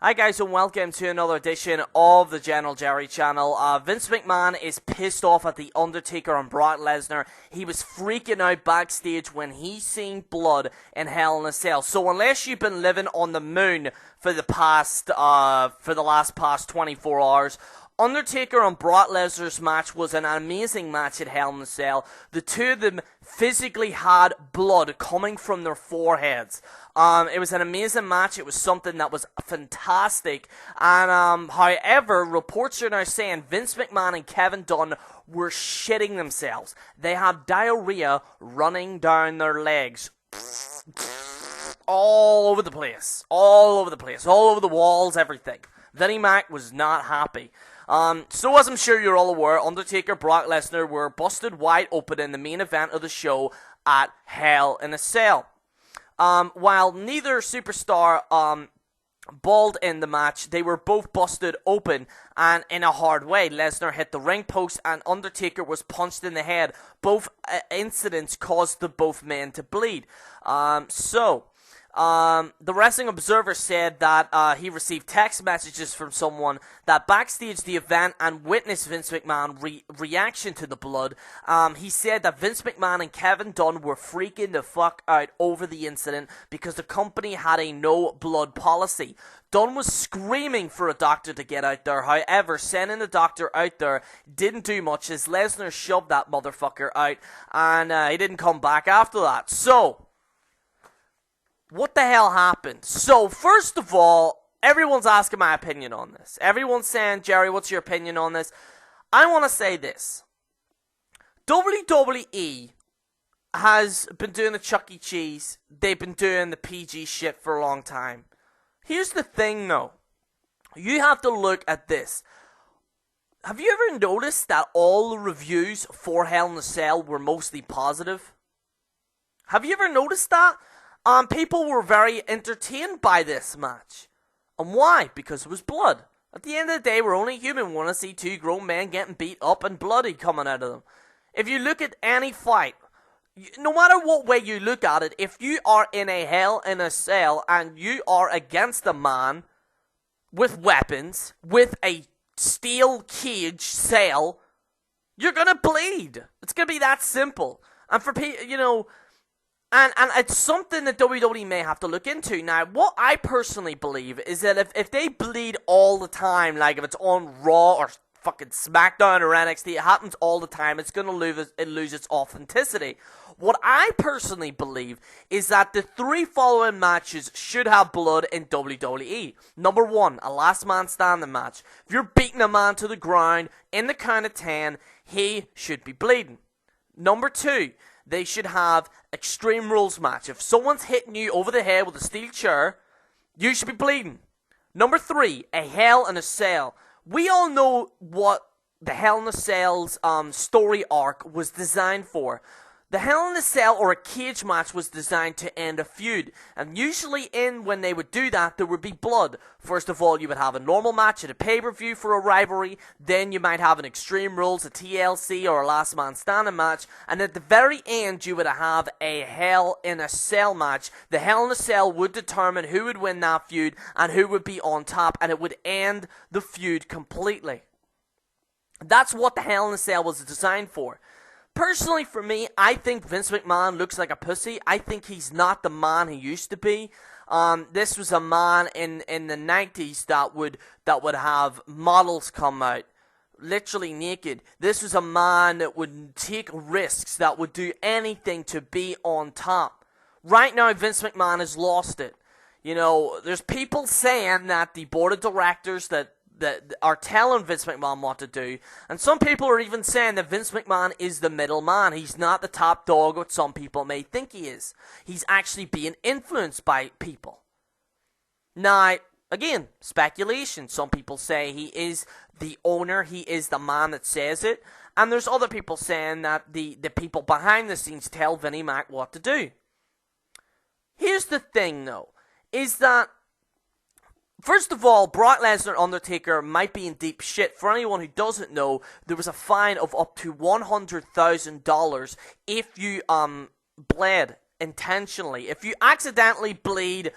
Hi guys and welcome to another edition of the General Jerry channel. Vince McMahon is pissed off at The Undertaker and Brock Lesnar. He was freaking out backstage when he seen blood in Hell in a Cell. So unless you've been living on the moon for the last 24 hours, Undertaker and Brock Lesnar's match was an amazing match at Hell in a Cell. The two of them physically had blood coming from their foreheads. It was an amazing match. It was something that was fantastic. And however, reports are now saying Vince McMahon and Kevin Dunn were shitting themselves. They had diarrhea running down their legs. All over the place. All over the walls, everything. Vinnie Mac was not happy. So as I'm sure you're all aware, Undertaker, Brock Lesnar were busted wide open in the main event of the show at Hell in a Cell. While neither superstar balled in the match, they were both busted open and in a hard way. Lesnar hit the ring post and Undertaker was punched in the head. Both incidents caused the both men to bleed. The Wrestling Observer said that he received text messages from someone that backstage the event and witnessed Vince McMahon's reaction to the blood. He said that Vince McMahon and Kevin Dunn were freaking the fuck out over the incident because the company had a no blood policy. Dunn was screaming for a doctor to get out there. However, sending the doctor out there didn't do much as Lesnar shoved that motherfucker out and he didn't come back after that. So what the hell happened? So, first of all, everyone's asking my opinion on this. Everyone's saying, Jerry, what's your opinion on this? I want to say this. WWE has been doing the Chuck E. Cheese. They've been doing the PG shit for a long time. Here's the thing, though. You have to look at this. Have you ever noticed that all the reviews for Hell in a Cell were mostly positive? Have you ever noticed that? People were very entertained by this match. And why? Because it was blood. At the end of the day, we're only human. We want to see two grown men getting beat up and bloody coming out of them. If you look at any fight, no matter what way you look at it, if you are in a Hell in a Cell and you are against a man with weapons, with a steel cage cell, you're going to bleed. It's going to be that simple. And for people, And it's something that WWE may have to look into. Now, what I personally believe is that if they bleed all the time, like if it's on Raw or fucking SmackDown or NXT, it happens all the time, it's going to lose its authenticity. What I personally believe is that the 3 following matches should have blood in WWE. Number 1, a last man standing match. If you're beating a man to the ground in the count of 10, he should be bleeding. Number 2, they should have Extreme Rules match. If someone's hitting you over the head with a steel chair, you should be bleeding. Number 3, a Hell in a Cell. We all know what the Hell in a Cell's story arc was designed for. The Hell in a Cell or a cage match was designed to end a feud. And usually when they would do that, there would be blood. First of all, you would have a normal match at a pay-per-view for a rivalry. Then you might have an Extreme Rules, a TLC, or a Last Man Standing match. And at the very end, you would have a Hell in a Cell match. The Hell in a Cell would determine who would win that feud and who would be on top. And it would end the feud completely. That's what the Hell in a Cell was designed for. Personally, for me, I think Vince McMahon looks like a pussy. I think he's not the man he used to be. This was a man in the 90s that would have models come out, literally naked. This was a man that would take risks, that would do anything to be on top. Right now, Vince McMahon has lost it. There's people saying that the board of directors that are telling Vince McMahon what to do. And some people are even saying that Vince McMahon is the middleman. He's not the top dog, what some people may think he is. He's actually being influenced by people. Now, again, speculation. Some people say he is the owner. He is the man that says it. And there's other people saying that the people behind the scenes tell Vinnie Mac what to do. Here's the thing, though, is that first of all, Brock Lesnar Undertaker might be in deep shit. For anyone who doesn't know, there was a fine of up to $100,000 if you bled intentionally. If you accidentally bleed,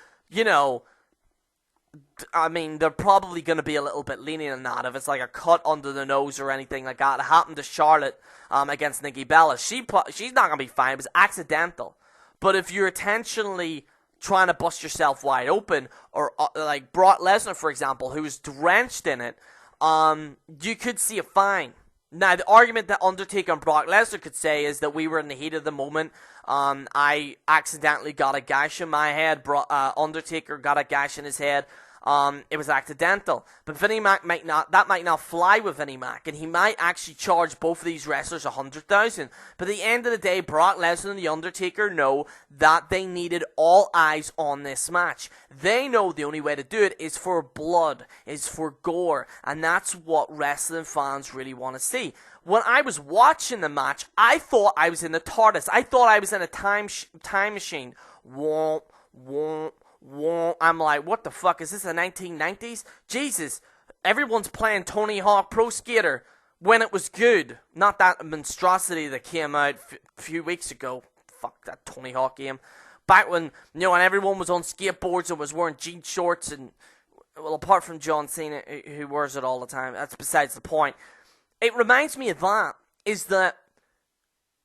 I mean, they're probably going to be a little bit lenient on that. If it's like a cut under the nose or anything like that, it happened to Charlotte against Nikki Bella. She's not going to be fine. It was accidental. But if you're intentionally trying to bust yourself wide open, or like Brock Lesnar, for example, who was drenched in it, you could see a fine. Now, the argument that Undertaker and Brock Lesnar could say is that we were in the heat of the moment. I accidentally got a gash in my head. Undertaker got a gash in his head. It was accidental. But Vinnie Mac might not fly with Vinnie Mac, and he might actually charge both of these wrestlers $100,000. But at the end of the day, Brock Lesnar and The Undertaker know that they needed all eyes on this match. They know the only way to do it is for blood, is for gore, and that's what wrestling fans really want to see. When I was watching the match, I thought I was in the TARDIS. I thought I was in a time machine. Womp, womp. I'm like, what the fuck, is this the 1990s? Jesus, everyone's playing Tony Hawk Pro Skater when it was good. Not that monstrosity that came out a few weeks ago. Fuck that Tony Hawk game. Back when, when everyone was on skateboards and was wearing jean shorts and, well, apart from John Cena, who wears it all the time. That's besides the point. It reminds me of that,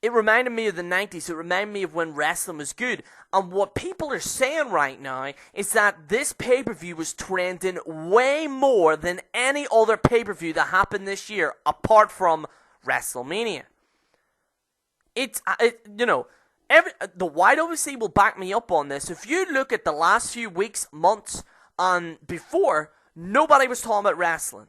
it reminded me of the 90s. It reminded me of when wrestling was good. And what people are saying right now is that this pay-per-view was trending way more than any other pay-per-view that happened this year, apart from WrestleMania. The YWC will back me up on this. If you look at the last few weeks, months, and before, nobody was talking about wrestling.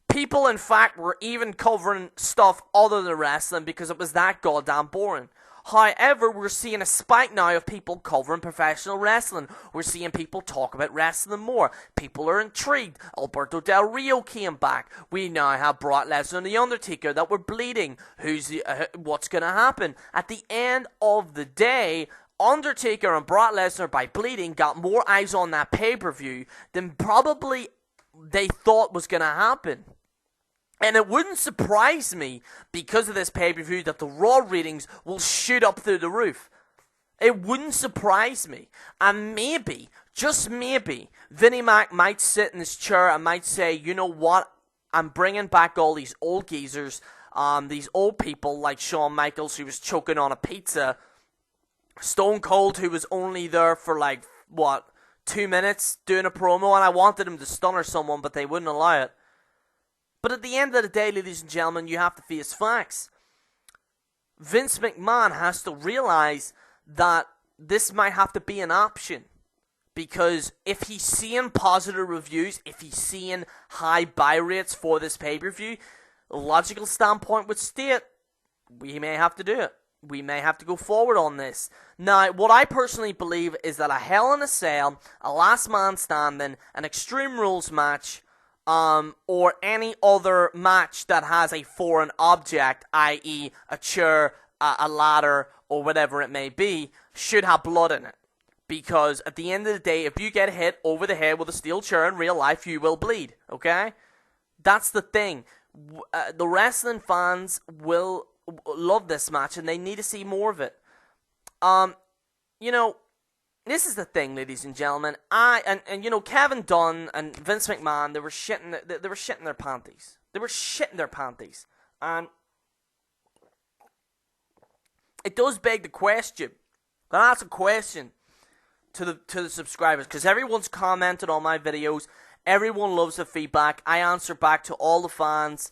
People, in fact, were even covering stuff other than wrestling because it was that goddamn boring. However, we're seeing a spike now of people covering professional wrestling. We're seeing people talk about wrestling more. People are intrigued. Alberto Del Rio came back. We now have Brock Lesnar and The Undertaker that were bleeding. What's going to happen? At the end of the day, Undertaker and Brock Lesnar, by bleeding, got more eyes on that pay-per-view than probably they thought was going to happen. And it wouldn't surprise me, because of this pay-per-view, that the Raw ratings will shoot up through the roof. It wouldn't surprise me. And maybe, just maybe, Vinnie Mac might sit in his chair and might say, you know what, I'm bringing back all these old geezers, these old people like Shawn Michaels, who was choking on a pizza, Stone Cold, who was only there for 2 minutes doing a promo, and I wanted him to stunner someone, but they wouldn't allow it. But at the end of the day, ladies and gentlemen, you have to face facts. Vince McMahon has to realize that this might have to be an option. Because if he's seeing positive reviews, if he's seeing high buy rates for this pay-per-view, the logical standpoint would state, we may have to do it. We may have to go forward on this. Now, what I personally believe is that a Hell in a Cell, a Last Man Standing, an Extreme Rules match, or any other match that has a foreign object, i.e. a chair, a ladder, or whatever it may be, should have blood in it. Because at the end of the day, if you get hit over the head with a steel chair in real life, you will bleed, okay? That's the thing. The wrestling fans will love this match, and they need to see more of it. This is the thing, ladies and gentlemen. Kevin Dunn and Vince McMahon, they were shitting their panties. They were shitting their panties. And it does beg the question. I'm gonna ask a question to the subscribers, because everyone's commented on my videos. Everyone loves the feedback. I answer back to all the fans.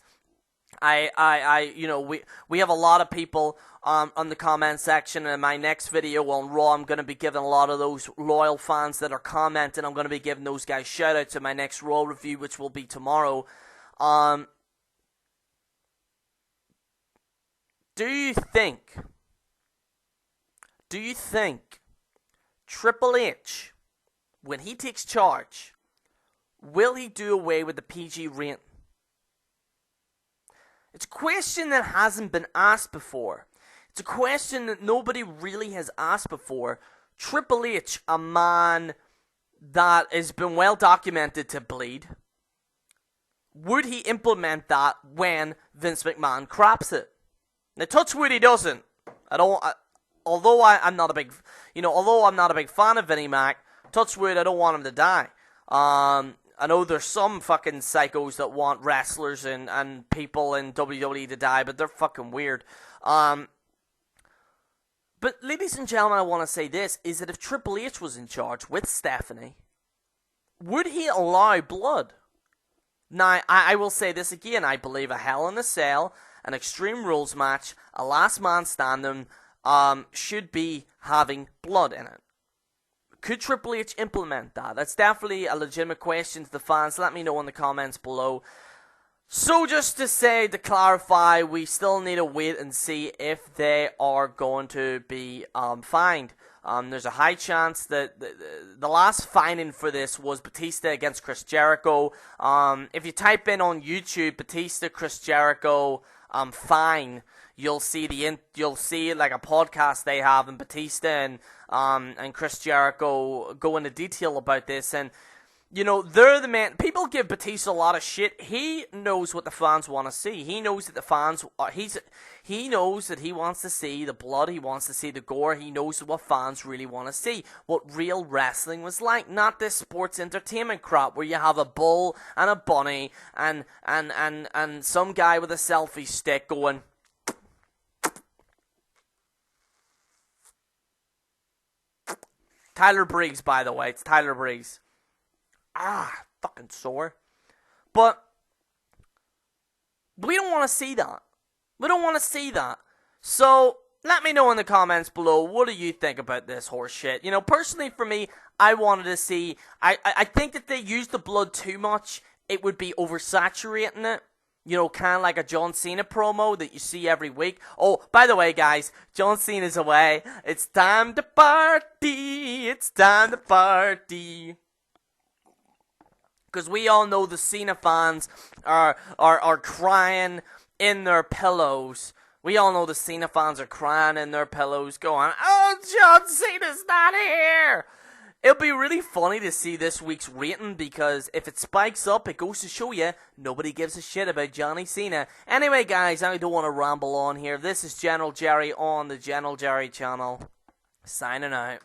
We have a lot of people on the comment section, and in my next video on Raw, I'm going to be giving a lot of those loyal fans that are commenting, I'm going to be giving those guys shout outs in my next Raw review, which will be tomorrow. Do you think Triple H, when he takes charge, will he do away with the PG rating? It's a question that hasn't been asked before. It's a question that nobody really has asked before. Triple H, a man that has been well documented to bleed, would he implement that when Vince McMahon craps it? Now, touch wood, he doesn't. Although I'm not a big fan of Vinnie Mac, touch wood, I don't want him to die. I know there's some fucking psychos that want wrestlers and people in WWE to die, but they're fucking weird. But ladies and gentlemen, I want to say this, is that if Triple H was in charge with Stephanie, would he allow blood? Now, I will say this again, I believe a Hell in a Cell, an Extreme Rules match, a last man standing, should be having blood in it. Could Triple H implement that? That's definitely a legitimate question to the fans. Let me know in the comments below. So just to clarify, we still need to wait and see if they are going to be fined. There's a high chance that the last fining for this was Batista against Chris Jericho. If you type in on YouTube Batista Chris Jericho fine, you'll see like a podcast they have, and Batista and Chris Jericho go into detail about this. And you know, they're the man. People give Batista a lot of shit. He knows what the fans want to see. He knows that the fans he knows that he wants to see the blood. He wants to see the gore. He knows what fans really want to see. What real wrestling was like. Not this sports entertainment crap where you have a bull and a bunny and some guy with a selfie stick going. Tyler Breeze, by the way. It's Tyler Breeze. Fucking sore. But we don't want to see that. We don't want to see that. So let me know in the comments below, what do you think about this horse shit? You know, personally for me, I wanted to see, I think that they used the blood too much. It would be oversaturating it. You know, kind of like a John Cena promo that you see every week. Oh, by the way, guys, John Cena's away. It's time to party. It's time to party. Because we all know the Cena fans are crying in their pillows. We all know the Cena fans are crying in their pillows going, oh, John Cena's not here! It'll be really funny to see this week's rating, because if it spikes up, it goes to show you nobody gives a shit about Johnny Cena. Anyway, guys, I don't want to ramble on here. This is General Jerry on the General Jerry channel. Signing out.